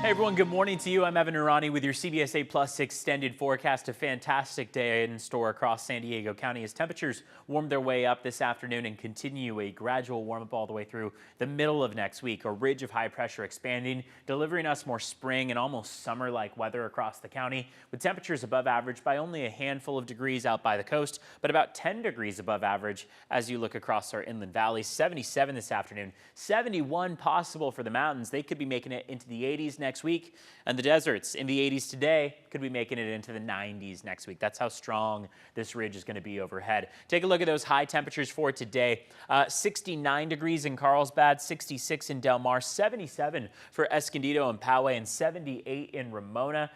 Hey everyone, good morning to you. I'm Evan Irani with your CBS 8 Plus extended forecast. A fantastic day in store across San Diego County as temperatures warm their way up this afternoon and continue a gradual warm up all the way through the middle of next week. A ridge of high pressure expanding, delivering us more spring and almost summer-like weather across the county, with temperatures above average by only a handful of degrees out by the coast, but about 10 degrees above average as you look across our inland valleys. 77 this afternoon, 71 possible for the mountains. They could be making it into the 80s next week, and the deserts in the 80s today could be making it into the 90s next week. That's how strong this ridge is going to be overhead. Take a look at those high temperatures for today. 69 degrees in Carlsbad, 66 in Del Mar, 77 for Escondido and Poway, and 78 in Ramona.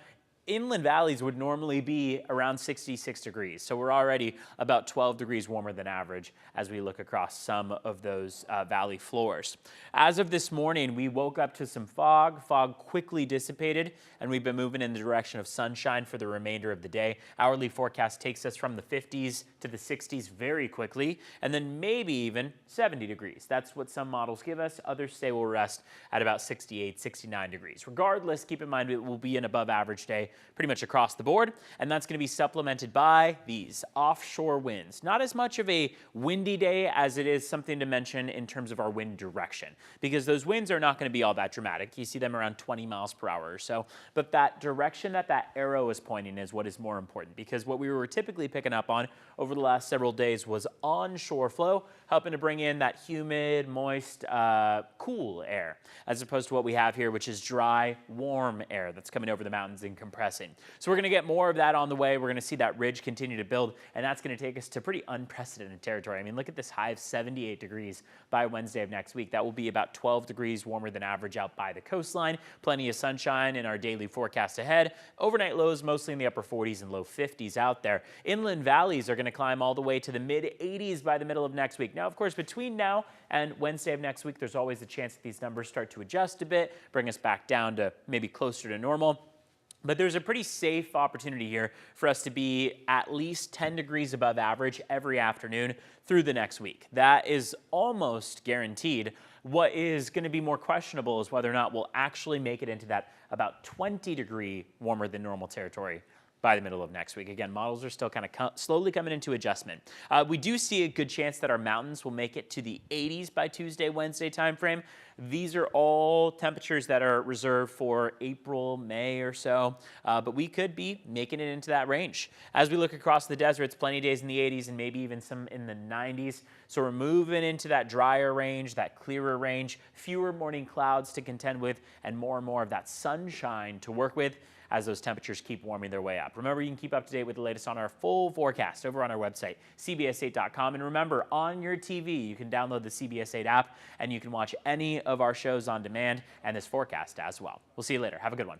Inland valleys would normally be around 66 degrees, so we're already about 12 degrees warmer than average as we look across some of those valley floors. As of this morning, we woke up to some fog. Fog quickly dissipated, and we've been moving in the direction of sunshine for the remainder of the day. Hourly forecast takes us from the 50s to the 60s very quickly, and then maybe even 70 degrees. That's what some models give us. Others say we'll rest at about 68, 69 degrees. Regardless, keep in mind it will be an above average day pretty much across the board, and that's going to be supplemented by these offshore winds. Not as much of a windy day as it is something to mention in terms of our wind direction, because those winds are not going to be all that dramatic. You see them around 20 miles per hour or so, but that direction that arrow is pointing is what is more important, because what we were typically picking up on over the last several days was onshore flow, helping to bring in that humid, moist, cool air, as opposed to what we have here, which is dry, warm air that's coming over the mountains and compressing. So we're going to get more of that on the way. We're going to see that ridge continue to build, and that's going to take us to pretty unprecedented territory. I mean, look at this high of 78 degrees by Wednesday of next week. That will be about 12 degrees warmer than average out by the coastline. Plenty of sunshine in our daily forecast ahead. Overnight lows mostly in the upper 40s and low 50s out there. Inland valleys are going to climb all the way to the mid 80s by the middle of next week. Now, of course, between now and Wednesday of next week, there's always a chance that these numbers start to adjust a bit, bring us back down to maybe closer to normal. But there's a pretty safe opportunity here for us to be at least 10 degrees above average every afternoon through the next week. That is almost guaranteed. What is going to be more questionable is whether or not we'll actually make it into that about 20 degree warmer than normal territory by the middle of next week. Again, models are still kind of slowly coming into adjustment. We do see a good chance that our mountains will make it to the 80s by Tuesday, Wednesday timeframe. These are all temperatures that are reserved for April, May or so, but we could be making it into that range. As we look across the deserts, plenty of days in the 80s and maybe even some in the 90s. So we're moving into that drier range, that clearer range, fewer morning clouds to contend with, and more of that sunshine to work with as those temperatures keep warming their way up. Remember, you can keep up to date with the latest on our full forecast over on our website, cbs8.com. And remember, on your TV, you can download the CBS 8 app, and you can watch any of our shows on demand and this forecast as well. We'll see you later. Have a good one.